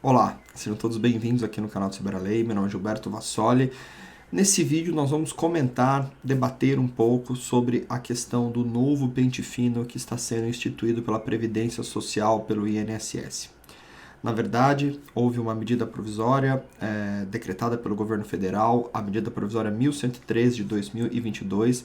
Olá, sejam todos bem-vindos aqui no canal do Ciberalei. Meu nome é Gilberto Vassoli. Nesse vídeo nós vamos comentar, debater um pouco sobre a questão do novo pente fino que está sendo instituído pela Previdência Social, pelo INSS. Na verdade, houve uma medida provisória decretada pelo governo federal, a medida provisória 1103 de 2022,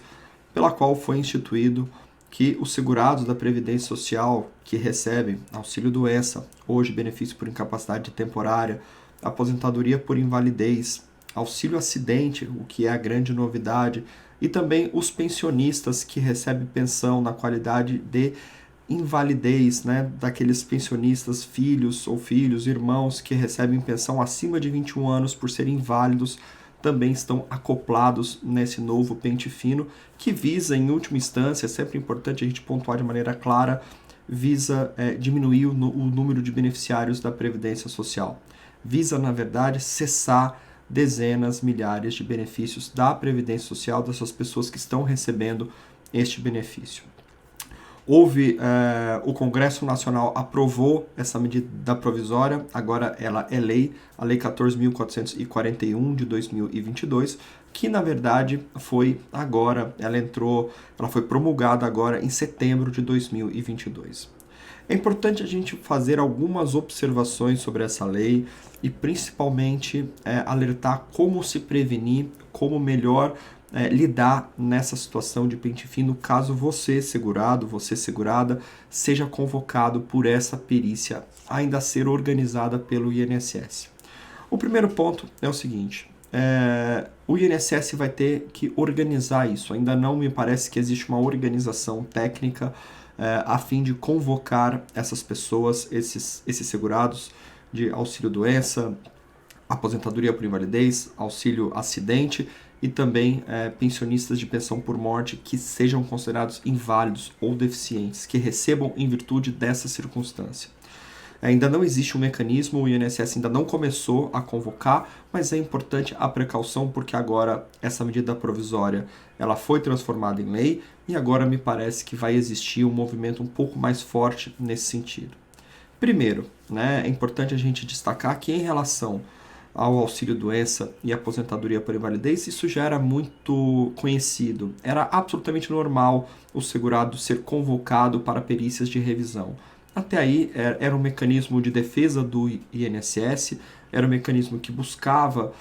pela qual foi instituído que os segurados da Previdência Social que recebem auxílio-doença, hoje benefício por incapacidade temporária, aposentadoria por invalidez, auxílio-acidente, o que é a grande novidade, e também os pensionistas que recebem pensão na qualidade de invalidez, daqueles pensionistas, filhos, irmãos que recebem pensão acima de 21 anos por serem inválidos, também estão acoplados nesse novo pente fino, que visa, em última instância, é sempre importante a gente pontuar de maneira clara, visa diminuir o número de beneficiários da Previdência Social. Visa, na verdade, cessar dezenas, milhares de benefícios da Previdência Social dessas pessoas que estão recebendo este benefício. O Congresso Nacional aprovou essa medida provisória, agora ela é lei, a Lei 14.441 de 2022, que na verdade ela foi promulgada agora em setembro de 2022. É importante a gente fazer algumas observações sobre essa lei e principalmente alertar como se prevenir, como melhor lidar nessa situação de pente fino caso você, segurado, você, segurada, seja convocado por essa perícia ainda a ser organizada pelo INSS. O primeiro ponto é o seguinte, o INSS vai ter que organizar isso, ainda não me parece que existe uma organização técnica a fim de convocar essas pessoas, esses segurados de auxílio-doença, aposentadoria por invalidez, auxílio-acidente e também pensionistas de pensão por morte que sejam considerados inválidos ou deficientes, que recebam em virtude dessa circunstância. Ainda não existe um mecanismo, o INSS ainda não começou a convocar, mas é importante a precaução porque agora essa medida provisória ela foi transformada em lei e agora me parece que vai existir um movimento um pouco mais forte nesse sentido. Primeiro, é importante a gente destacar que em relação ao auxílio-doença e aposentadoria por invalidez, isso já era muito conhecido. Era absolutamente normal o segurado ser convocado para perícias de revisão. Até aí era um mecanismo de defesa do INSS, era um mecanismo que buscava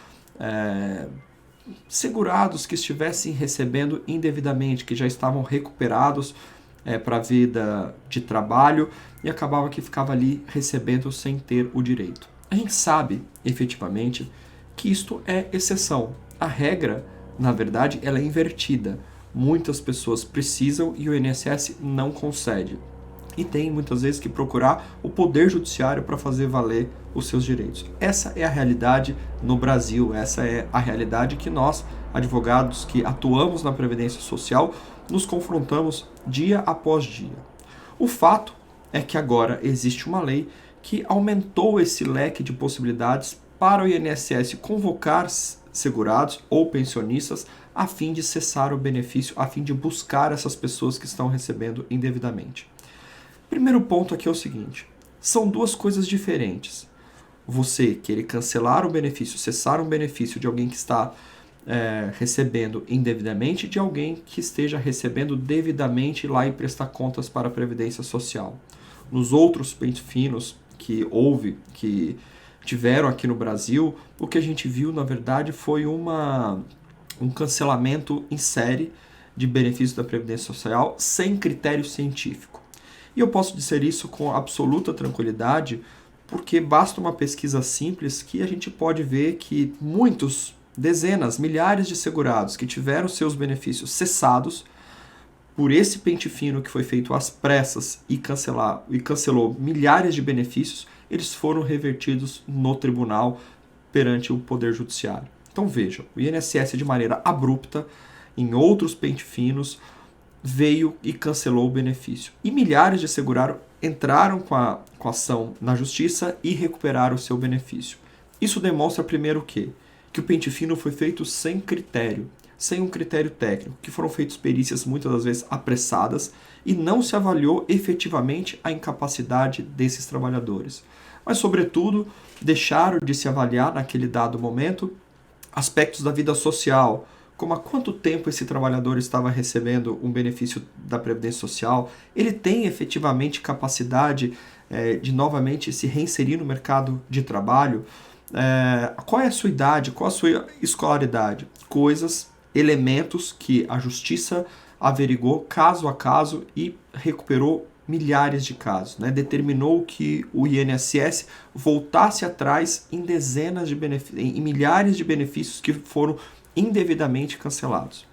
segurados que estivessem recebendo indevidamente, que já estavam recuperados para a vida de trabalho e acabava que ficava ali recebendo sem ter o direito. A gente sabe, efetivamente, que isto é exceção. A regra, na verdade, ela é invertida. Muitas pessoas precisam e o INSS não concede. E tem, muitas vezes, que procurar o Poder Judiciário para fazer valer os seus direitos. Essa é a realidade no Brasil, essa é a realidade que nós, advogados que atuamos na Previdência Social, nos confrontamos dia após dia. O fato é que agora existe uma lei que aumentou esse leque de possibilidades para o INSS convocar segurados ou pensionistas a fim de cessar o benefício, a fim de buscar essas pessoas que estão recebendo indevidamente. Primeiro ponto aqui é o seguinte, são duas coisas diferentes. Você querer cancelar o benefício, cessar um benefício de alguém que está recebendo indevidamente de alguém que esteja recebendo devidamente lá e prestar contas para a Previdência Social. Nos outros pente finos que tiveram aqui no Brasil, o que a gente viu, na verdade, foi um cancelamento em série de benefícios da Previdência Social sem critério científico. E eu posso dizer isso com absoluta tranquilidade, porque basta uma pesquisa simples que a gente pode ver que dezenas, milhares de segurados que tiveram seus benefícios cessados por esse pente fino que foi feito às pressas e cancelou milhares de benefícios, eles foram revertidos no tribunal perante o Poder Judiciário. Então vejam, o INSS de maneira abrupta, em outros pente finos, veio e cancelou o benefício. E milhares de segurados entraram com a ação na justiça e recuperaram o seu benefício. Isso demonstra primeiro o quê? Que o pente fino foi feito sem critério, sem um critério técnico, que foram feitas perícias muitas das vezes apressadas e não se avaliou efetivamente a incapacidade desses trabalhadores. mas, sobretudo, deixaram de se avaliar naquele dado momento aspectos da vida social, como há quanto tempo esse trabalhador estava recebendo um benefício da Previdência Social, ele tem efetivamente capacidade de novamente se reinserir no mercado de trabalho, qual é a sua idade, qual a sua escolaridade, coisas, elementos que a Justiça averigou caso a caso e recuperou milhares de casos, né? Determinou que o INSS voltasse atrás em em milhares de benefícios que foram indevidamente cancelados.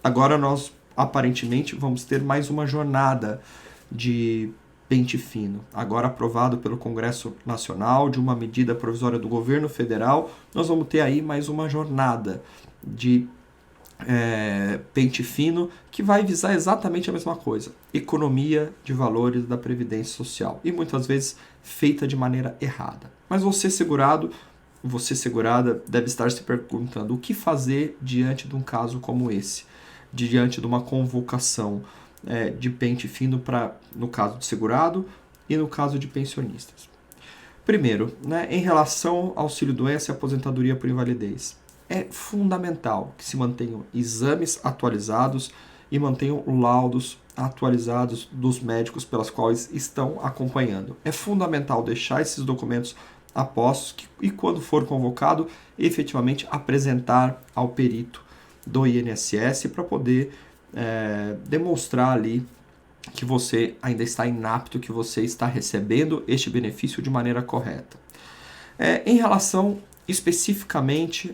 Agora nós, aparentemente, vamos ter mais uma jornada de pente fino. Agora aprovado pelo Congresso Nacional, de uma medida provisória do governo federal, nós vamos ter aí mais uma jornada de pente fino que vai visar exatamente a mesma coisa, economia de valores da Previdência Social, e muitas vezes feita de maneira errada. Mas você segurado, você segurada, deve estar se perguntando o que fazer diante de um caso como esse, diante de uma convocação de pente fino no caso de segurado e no caso de pensionistas. Primeiro, em relação ao auxílio-doença e aposentadoria por invalidez, é fundamental que se mantenham exames atualizados e mantenham laudos atualizados dos médicos pelas quais estão acompanhando. É fundamental deixar esses documentos a postos e, quando for convocado, efetivamente apresentar ao perito do INSS para poder demonstrar ali que você ainda está inapto, que você está recebendo este benefício de maneira correta. Em relação especificamente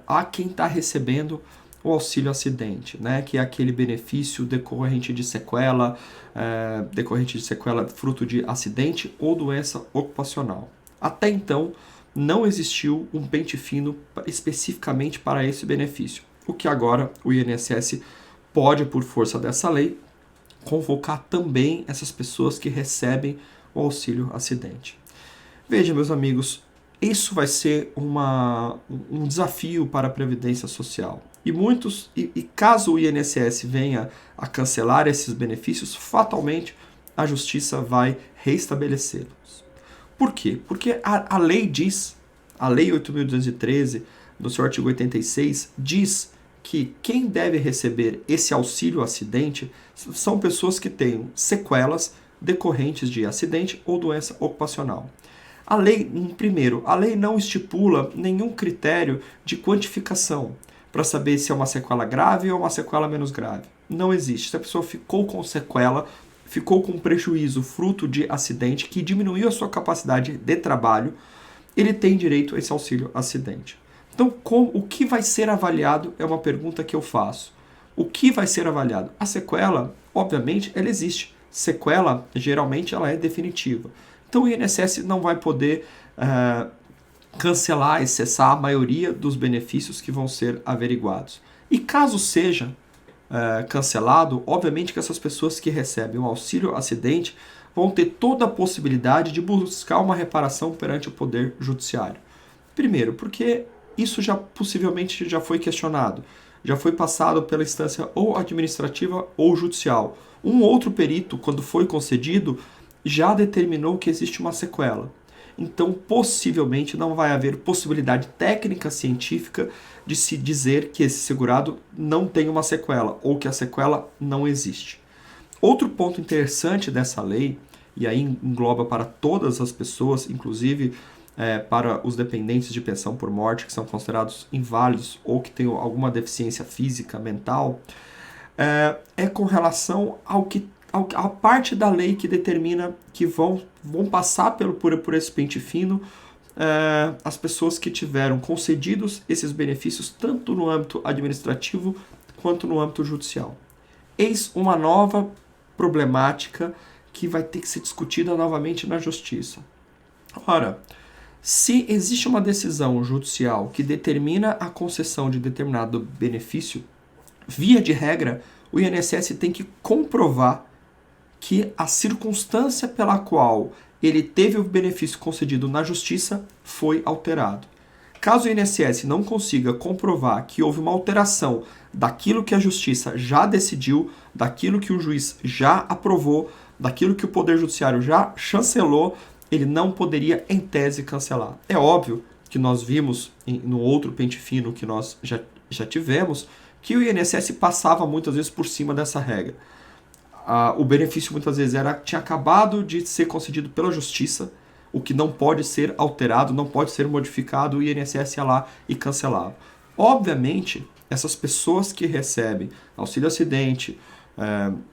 a quem está recebendo o auxílio acidente, que é aquele benefício decorrente de sequela fruto de acidente ou doença ocupacional. Até então, não existiu um pente fino especificamente para esse benefício, o que agora o INSS pode, por força dessa lei, convocar também essas pessoas que recebem o auxílio acidente. Veja, meus amigos, isso vai ser um desafio para a Previdência Social. E caso o INSS venha a cancelar esses benefícios, fatalmente a Justiça vai reestabelecê-los. Por quê? Porque a lei diz, a Lei 8.213, no seu artigo 86, diz que quem deve receber esse auxílio acidente são pessoas que tenham sequelas decorrentes de acidente ou doença ocupacional. A lei não estipula nenhum critério de quantificação para saber se é uma sequela grave ou uma sequela menos grave. Não existe. Se a pessoa ficou com sequela, ficou com prejuízo fruto de acidente que diminuiu a sua capacidade de trabalho, ele tem direito a esse auxílio acidente. Então, o que vai ser avaliado é uma pergunta que eu faço. O que vai ser avaliado? A sequela, obviamente, ela existe. Sequela, geralmente, ela é definitiva. Então, o INSS não vai poder cancelar e cessar a maioria dos benefícios que vão ser averiguados. E caso seja cancelado, obviamente que essas pessoas que recebem o auxílio acidente vão ter toda a possibilidade de buscar uma reparação perante o Poder Judiciário. Primeiro, porque isso possivelmente já foi questionado, já foi passado pela instância ou administrativa ou judicial. Um outro perito, quando foi concedido, já determinou que existe uma sequela. Então, possivelmente, não vai haver possibilidade técnica científica de se dizer que esse segurado não tem uma sequela ou que a sequela não existe. Outro ponto interessante dessa lei, e aí engloba para todas as pessoas, inclusive para os dependentes de pensão por morte, que são considerados inválidos ou que têm alguma deficiência física, mental, é com relação a parte da lei que determina que vão passar por esse pente fino as pessoas que tiveram concedidos esses benefícios tanto no âmbito administrativo quanto no âmbito judicial. Eis uma nova problemática que vai ter que ser discutida novamente na Justiça. Ora, se existe uma decisão judicial que determina a concessão de determinado benefício, via de regra, o INSS tem que comprovar que a circunstância pela qual ele teve o benefício concedido na Justiça foi alterado. Caso o INSS não consiga comprovar que houve uma alteração daquilo que a Justiça já decidiu, daquilo que o juiz já aprovou, daquilo que o Poder Judiciário já chancelou, ele não poderia, em tese, cancelar. É óbvio que nós vimos no outro pente fino que nós já tivemos, que o INSS passava muitas vezes por cima dessa regra. O benefício muitas vezes tinha acabado de ser concedido pela justiça, o que não pode ser alterado, não pode ser modificado, o INSS ia lá e cancelava. Obviamente, essas pessoas que recebem auxílio acidente,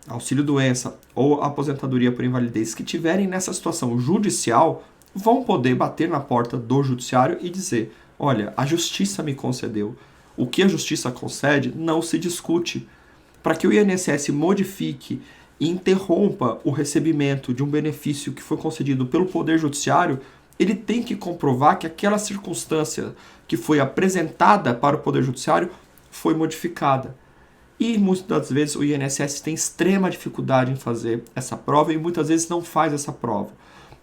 auxílio doença ou aposentadoria por invalidez, que tiverem nessa situação judicial, vão poder bater na porta do judiciário e dizer: olha, a justiça me concedeu. O que a justiça concede não se discute. Para que o INSS modifique e interrompa o recebimento de um benefício que foi concedido pelo Poder Judiciário, ele tem que comprovar que aquela circunstância que foi apresentada para o Poder Judiciário foi modificada. E muitas das vezes o INSS tem extrema dificuldade em fazer essa prova e muitas vezes não faz essa prova,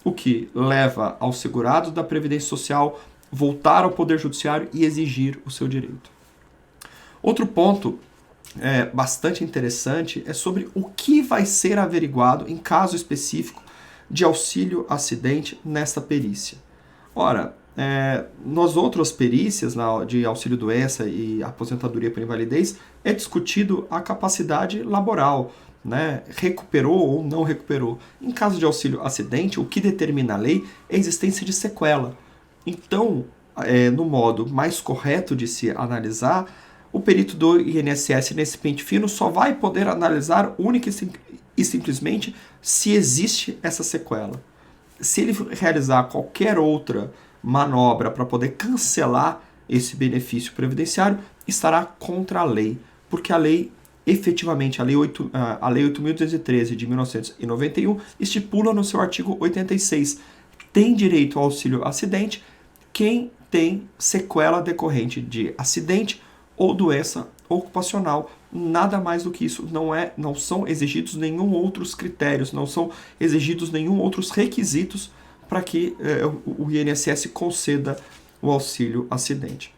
o que leva aos segurados da Previdência Social voltar ao Poder Judiciário e exigir o seu direito. Outro ponto bastante interessante é sobre o que vai ser averiguado em caso específico de auxílio acidente nesta perícia. Ora, nas outras perícias de auxílio doença e aposentadoria por invalidez é discutido a capacidade laboral, né? Recuperou ou não recuperou. Em caso de auxílio acidente, o que determina a lei é a existência de sequela. Então, no modo mais correto de se analisar, o perito do INSS nesse pente fino só vai poder analisar única e simplesmente se existe essa sequela. Se ele realizar qualquer outra manobra para poder cancelar esse benefício previdenciário, estará contra a lei, porque a lei, efetivamente, a Lei 8.213 de 1991 estipula no seu artigo 86, tem direito ao auxílio acidente quem tem sequela decorrente de acidente ou doença ocupacional. Nada mais do que isso. Não são exigidos nenhum outros critérios, não são exigidos nenhum outros requisitos para que o INSS conceda o auxílio acidente.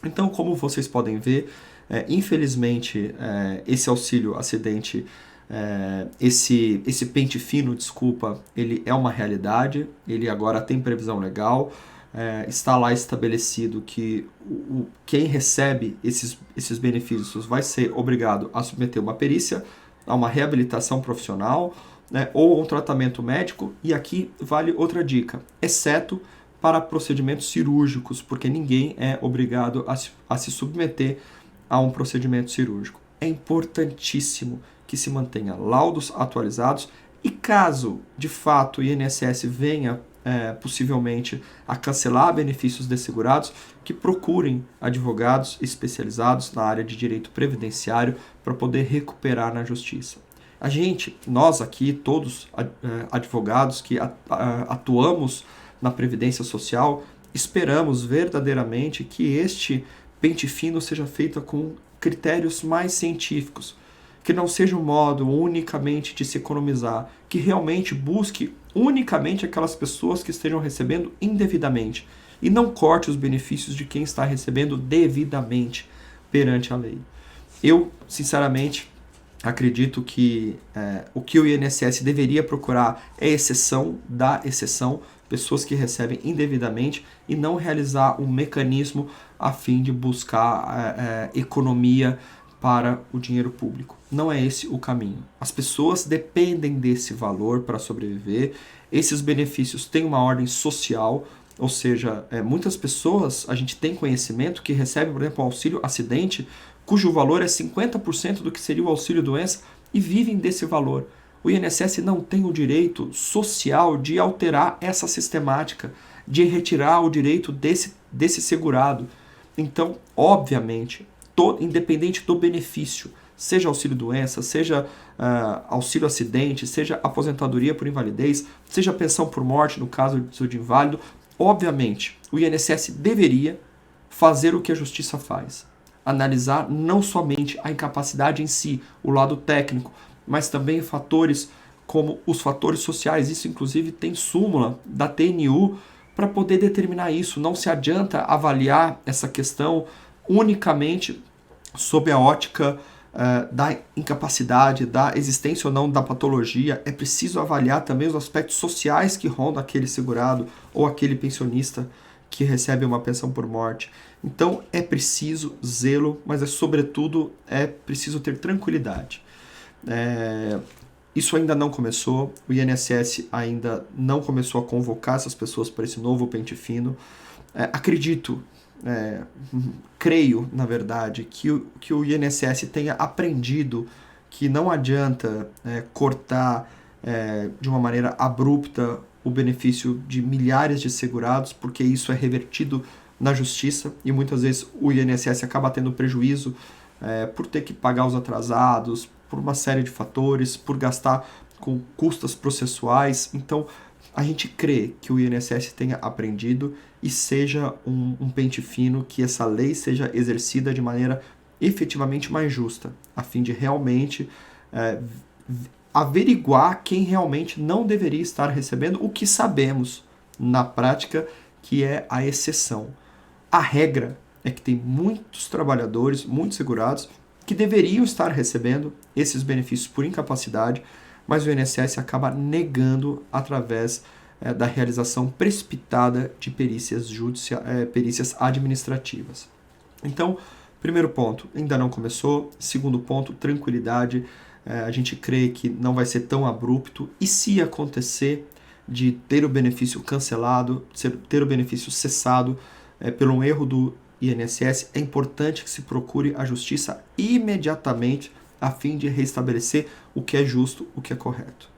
Então, como vocês podem ver, infelizmente, esse auxílio acidente, esse pente fino, ele é uma realidade, ele agora tem previsão legal. Está lá estabelecido que quem recebe esses benefícios vai ser obrigado a submeter uma perícia, a uma reabilitação profissional, né, ou um tratamento médico. E aqui vale outra dica, exceto para procedimentos cirúrgicos, porque ninguém é obrigado a se submeter a um procedimento cirúrgico. É importantíssimo que se mantenha laudos atualizados e caso, de fato, o INSS venha possivelmente a cancelar benefícios dessegurados, que procurem advogados especializados na área de direito previdenciário para poder recuperar na justiça. Nós aqui, todos advogados que atuamos na Previdência Social, esperamos verdadeiramente que este pente fino seja feito com critérios mais científicos, que não seja um modo unicamente de se economizar, que realmente busque unicamente aquelas pessoas que estejam recebendo indevidamente e não corte os benefícios de quem está recebendo devidamente perante a lei. Eu, sinceramente, acredito que o que o INSS deveria procurar é exceção da exceção, pessoas que recebem indevidamente, e não realizar um mecanismo a fim de buscar economia para o dinheiro público. Não é esse o caminho. As pessoas dependem desse valor para sobreviver. Esses benefícios têm uma ordem social, ou seja, muitas pessoas, a gente tem conhecimento que recebem, por exemplo, o auxílio acidente, cujo valor é 50% do que seria o auxílio doença, e vivem desse valor. O INSS não tem o direito social de alterar essa sistemática, de retirar o direito desse segurado. Então, obviamente, independente do benefício, seja auxílio doença, seja auxílio acidente, seja aposentadoria por invalidez, seja pensão por morte no caso de inválido, obviamente o INSS deveria fazer o que a justiça faz, analisar não somente a incapacidade em si, o lado técnico, mas também fatores como os fatores sociais. Isso inclusive tem súmula da TNU para poder determinar isso. Não se adianta avaliar essa questão unicamente sob a ótica da incapacidade, da existência ou não da patologia, é preciso avaliar também os aspectos sociais que rondam aquele segurado ou aquele pensionista que recebe uma pensão por morte. Então é preciso zelo, mas sobretudo é preciso ter tranquilidade. Isso ainda não começou, o INSS ainda não começou a convocar essas pessoas para esse novo pente fino. Creio, na verdade, que o INSS tenha aprendido que não adianta cortar de uma maneira abrupta o benefício de milhares de segurados, porque isso é revertido na justiça e muitas vezes o INSS acaba tendo prejuízo por ter que pagar os atrasados, por uma série de fatores, por gastar com custas processuais. Então, a gente crê que o INSS tenha aprendido e seja um pente fino, que essa lei seja exercida de maneira efetivamente mais justa, a fim de realmente averiguar quem realmente não deveria estar recebendo o que sabemos na prática que é a exceção. A regra é que tem muitos trabalhadores, muitos segurados, que deveriam estar recebendo esses benefícios por incapacidade, mas o INSS acaba negando através da realização precipitada de perícias administrativas. Então, primeiro ponto, ainda não começou. Segundo ponto, tranquilidade. A gente crê que não vai ser tão abrupto. E se acontecer de ter o benefício cancelado, ter o benefício cessado pelo um erro do INSS, é importante que se procure a justiça imediatamente a fim de restabelecer o que é justo, o que é correto.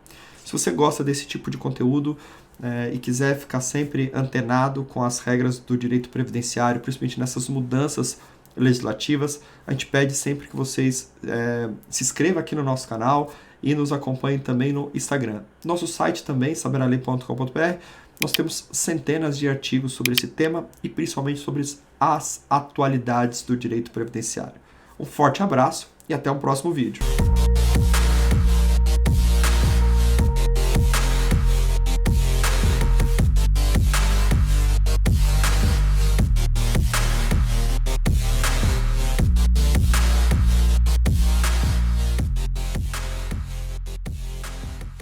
Se você gosta desse tipo de conteúdo e quiser ficar sempre antenado com as regras do direito previdenciário, principalmente nessas mudanças legislativas, a gente pede sempre que vocês se inscrevam aqui no nosso canal e nos acompanhem também no Instagram. Nosso site também, saberalei.com.br, nós temos centenas de artigos sobre esse tema e principalmente sobre as atualidades do direito previdenciário. Um forte abraço e até o próximo vídeo.